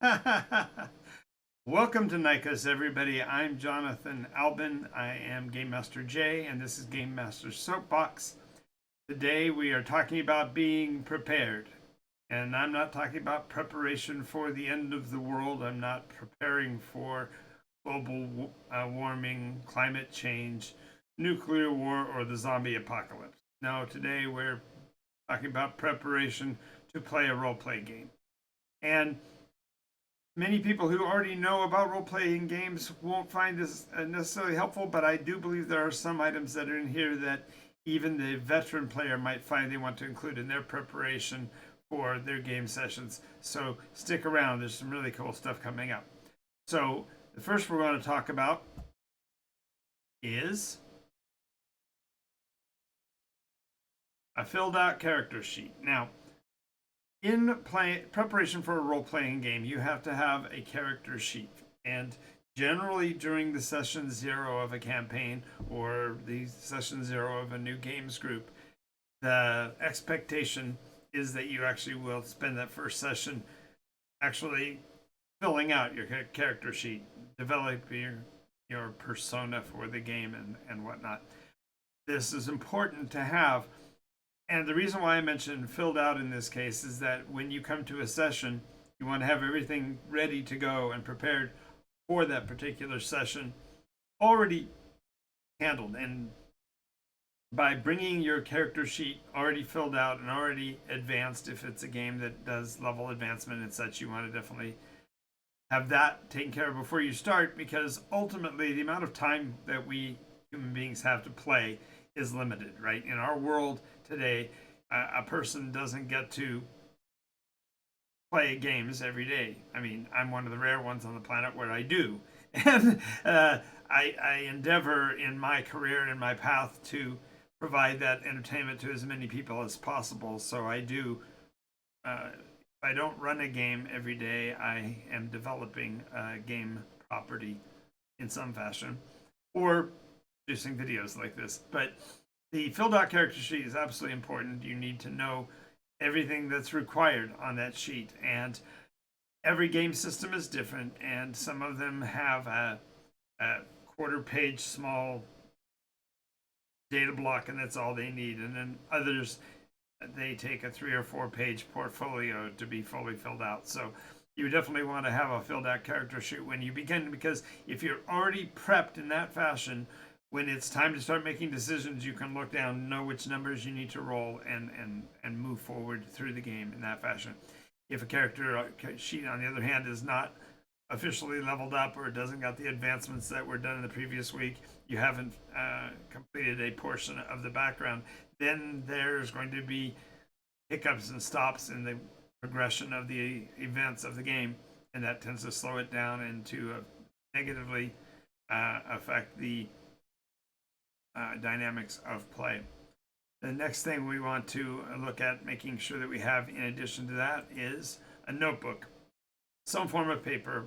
Welcome to Nikos, everybody. I'm Jonathan Albin. I am Game Master Jay, and this is Game Master Soapbox. Today we are talking about being prepared. And I'm not talking about preparation for the end of the world. I'm not preparing for global warming, climate change, nuclear war, or the zombie apocalypse. No, today we're talking about preparation to play a role play game. And many people who already know about role playing games won't find this necessarily helpful, but I do believe there are some items that are in here that even the veteran player might find they want to include in their preparation for their game sessions. So stick around, there's some really cool stuff coming up. So the first we're going to talk about is a filled out character sheet. Now, in preparation for a role-playing game, you have to have a character sheet, and generally during the session 0 of a campaign or the session 0 of a new games group, the expectation is that you actually will spend that first session actually filling out your character sheet, developing your persona for the game and whatnot. This is important to have, and the reason why I mentioned filled out in this case is that when you come to a session, you want to have everything ready to go and prepared for that particular session already handled. And by bringing your character sheet already filled out and already advanced, if it's a game that does level advancement and such, you want to definitely have that taken care of before you start, because ultimately the amount of time that we human beings have to play is limited, right? In our world today, a person doesn't get to play games every day. I mean, I'm one of the rare ones on the planet where I do. And I endeavor in my career, in my path, to provide that entertainment to as many people as possible. So I do, if I don't run a game every day, I am developing a game property in some fashion, or producing videos like this. But the filled out character sheet is absolutely important. You need to know everything that's required on that sheet. And every game system is different, and some of them have a quarter page small data block, and that's all they need. And then others, they take a 3 or 4 page portfolio to be fully filled out. So you definitely want to have a filled out character sheet when you begin, because if you're already prepped in that fashion, when it's time to start making decisions, you can look down, know which numbers you need to roll, and move forward through the game in that fashion. If a character sheet, on the other hand, is not officially leveled up, or it doesn't got the advancements that were done in the previous week, you haven't completed a portion of the background, then there's going to be hiccups and stops in the progression of the events of the game, and that tends to slow it down and to negatively affect the dynamics of play. The next thing we want to look at making sure that we have in addition to that is a notebook, some form of paper,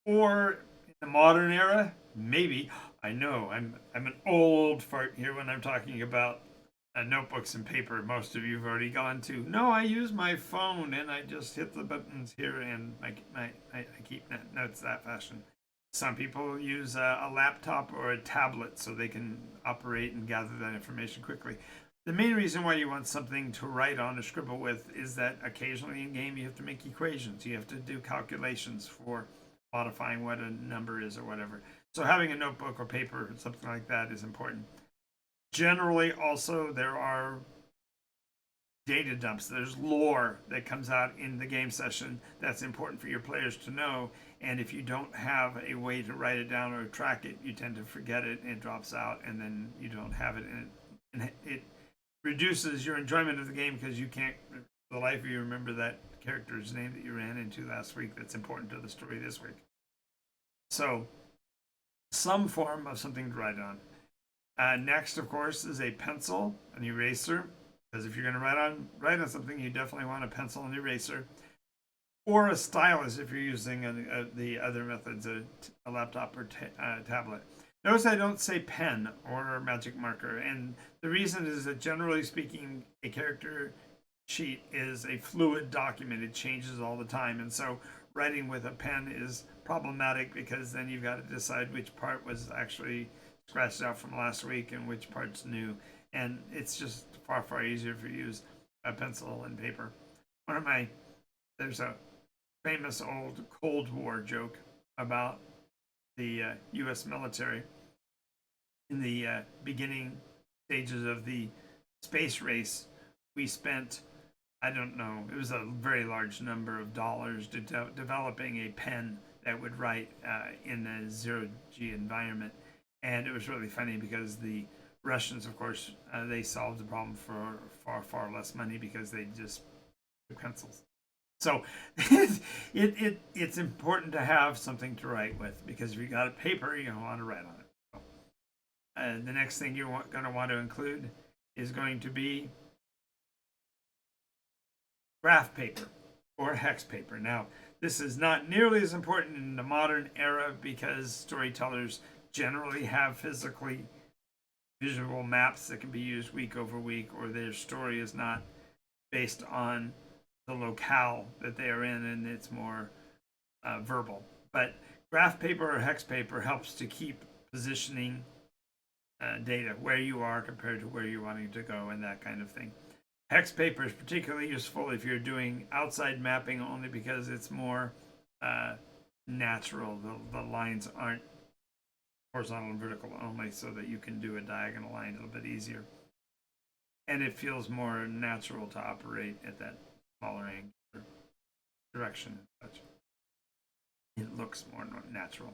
or in the modern era, maybe. I know I'm an old fart here when I'm talking about notebooks and paper. Most of you have already gone to, no, I use my phone and I just hit the buttons here and I keep notes that fashion. Some people use a laptop or a tablet so they can operate and gather that information quickly. The main reason why you want something to write on or scribble with is that occasionally in game you have to make equations. You have to do calculations for modifying what a number is or whatever. So having a notebook or paper or something like that is important. Generally, also, there are data dumps. There's lore that comes out in the game session that's important for your players to know. And if you don't have a way to write it down or track it, you tend to forget it and it drops out, and then you don't have it. And it reduces your enjoyment of the game because you can't, for the life of you, remember that character's name that you ran into last week that's important to the story this week. So, some form of something to write on. Next, of course, is a pencil, an eraser, because if you're going to write on something, you definitely want a pencil and eraser, or a stylus if you're using the other methods, a laptop or tablet. Notice I don't say pen or magic marker, and the reason is that generally speaking, a character sheet is a fluid document. It changes all the time, and so writing with a pen is problematic because then you've got to decide which part was actually scratched out from last week and which part's new. And it's just far, far easier if you use a pencil and paper. There's a famous old Cold War joke about the U.S. military in the beginning stages of the space race. We spent, I don't know, it was a very large number of dollars developing a pen that would write in a zero-G environment. And it was really funny because the Russians, of course, they solved the problem for far, far less money because they just took pencils. So it's important to have something to write with, because if you got a paper, you don't want to write on it. So, the next thing you're going to want to include is going to be graph paper or hex paper. Now, this is not nearly as important in the modern era because storytellers generally have physically visual maps that can be used week over week, or their story is not based on the locale that they are in and it's more verbal. But graph paper or hex paper helps to keep positioning data, where you are compared to where you're wanting to go and that kind of thing. Hex paper is particularly useful if you're doing outside mapping, only because it's more natural. The lines aren't horizontal and vertical only, so that you can do a diagonal line a little bit easier. And it feels more natural to operate at that smaller angular direction and such. It looks more natural.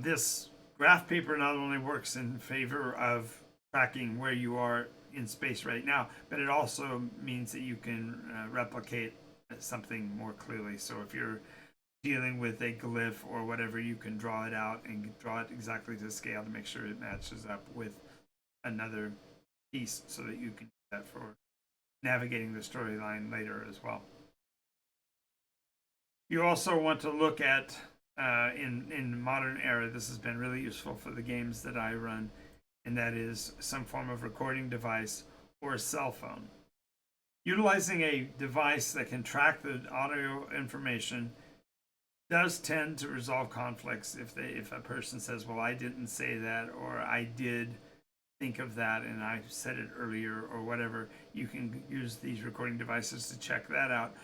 This graph paper not only works in favor of tracking where you are in space right now, but it also means that you can replicate something more clearly. So if you're dealing with a glyph or whatever, you can draw it out and draw it exactly to scale to make sure it matches up with another piece, so that you can do that for navigating the storyline later as well. You also want to look at, in modern era, this has been really useful for the games that I run, and that is some form of recording device or a cell phone. Utilizing a device that can track the audio information does tend to resolve conflicts. If a person says, well, I didn't say that, or I did think of that and I said it earlier, or whatever, you can use these recording devices to check that out.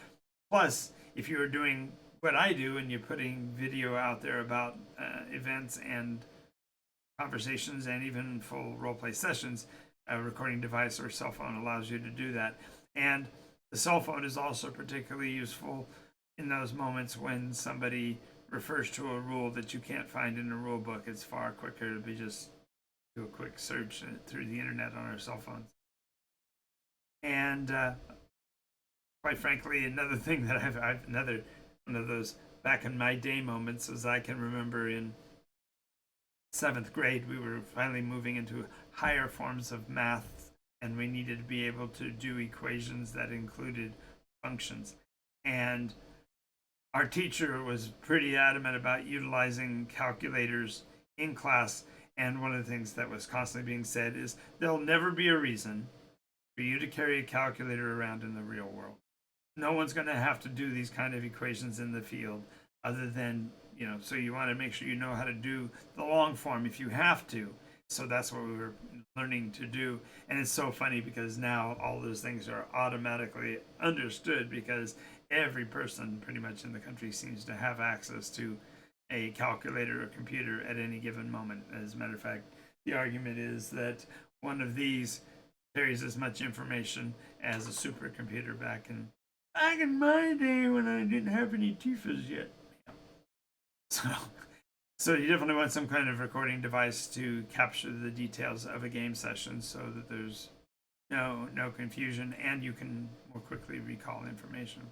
Plus, if you're doing what I do and you're putting video out there about events and conversations and even full roleplay sessions, a recording device or cell phone allows you to do that. And the cell phone is also particularly useful in those moments when somebody refers to a rule that you can't find in a rule book. It's far quicker to be just do a quick search through the internet on our cell phones. And quite frankly, another thing that I've another one of those back in my day moments, as I can remember, in 7th grade, we were finally moving into higher forms of math, and we needed to be able to do equations that included functions. And our teacher was pretty adamant about utilizing calculators in class. And one of the things that was constantly being said is, there'll never be a reason for you to carry a calculator around in the real world. No one's going to have to do these kind of equations in the field, other than, so you want to make sure you know how to do the long form if you have to. So that's what we were learning to do. And it's so funny because now all those things are automatically understood, because every person pretty much in the country seems to have access to a calculator or computer at any given moment. As a matter of fact, the argument is that one of these carries as much information as a supercomputer back in my day when I didn't have any TIFAs yet. So you definitely want some kind of recording device to capture the details of a game session, so that there's no confusion and you can more quickly recall information.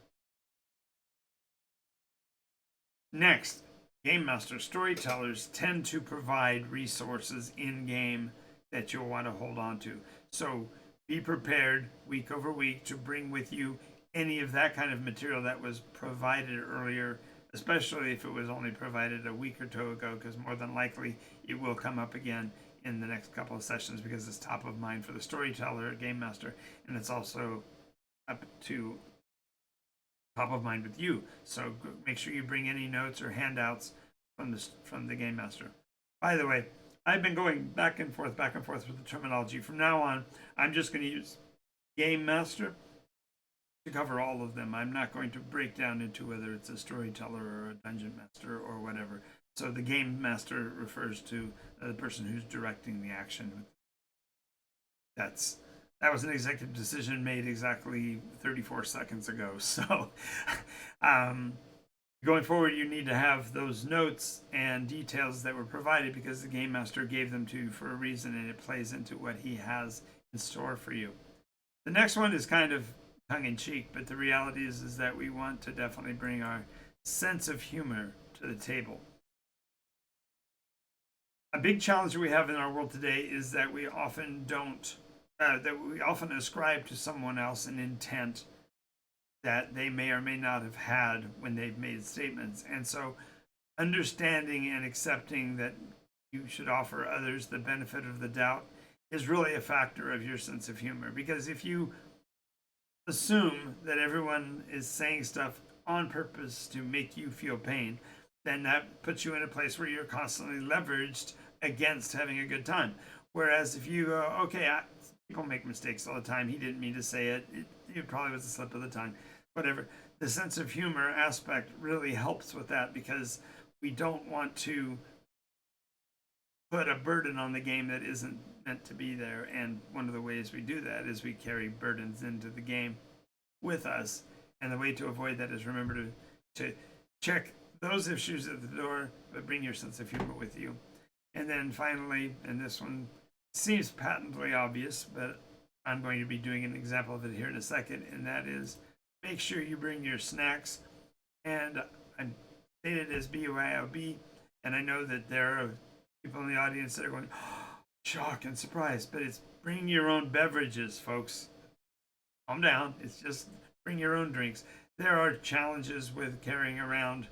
Next, Game Master storytellers tend to provide resources in game that you'll want to hold on to. So be prepared week over week to bring with you any of that kind of material that was provided earlier, especially if it was only provided a week or two ago, because more than likely it will come up again in the next couple of sessions, because it's top of mind for the storyteller, Game Master, and it's also up to top of mind with you. So make sure you bring any notes or handouts from the game master. By the way, I've been going back and forth with the terminology. From now on, I'm just going to use game master to cover all of them. I'm not going to break down into whether it's a storyteller or a dungeon master or whatever. So the game master refers to the person who's directing the action. That was an executive decision made exactly 34 seconds ago. So going forward, you need to have those notes and details that were provided because the game master gave them to you for a reason, and it plays into what he has in store for you. The next one is kind of tongue-in-cheek, but the reality is that we want to definitely bring our sense of humor to the table. A big challenge we have in our world today is that we often ascribe to someone else an intent that they may or may not have had when they've made statements. And so understanding and accepting that you should offer others the benefit of the doubt is really a factor of your sense of humor. Because if you assume that everyone is saying stuff on purpose to make you feel pain, then that puts you in a place where you're constantly leveraged against having a good time. Whereas if you go, okay, people make mistakes all the time. He didn't mean to say it. It probably was a slip of the tongue. Whatever. The sense of humor aspect really helps with that because we don't want to put a burden on the game that isn't meant to be there. And one of the ways we do that is we carry burdens into the game with us. And the way to avoid that is remember to check those issues at the door, but bring your sense of humor with you. And then finally, and this one seems patently obvious, but I'm going to be doing an example of it here in a second, and that is make sure you bring your snacks. And I'm stated as BYOB, and I know that there are people in the audience that are going, oh, shock and surprise, but it's bring your own beverages, folks. Calm down. It's just bring your own drinks. There are challenges with carrying around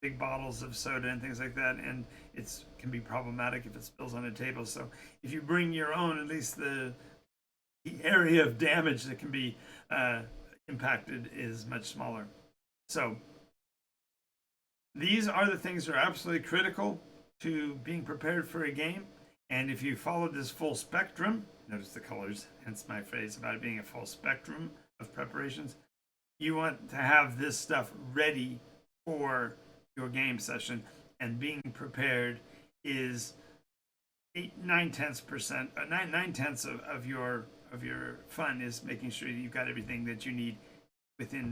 big bottles of soda and things like that, and it can be problematic if it spills on a table. So if you bring your own, at least the area of damage that can be impacted is much smaller. So these are the things that are absolutely critical to being prepared for a game. And if you follow this full spectrum, notice the colors, hence my phrase about it being a full spectrum of preparations, you want to have this stuff ready for your game session, and being prepared is 9/10 of your fun is making sure you've got everything that you need within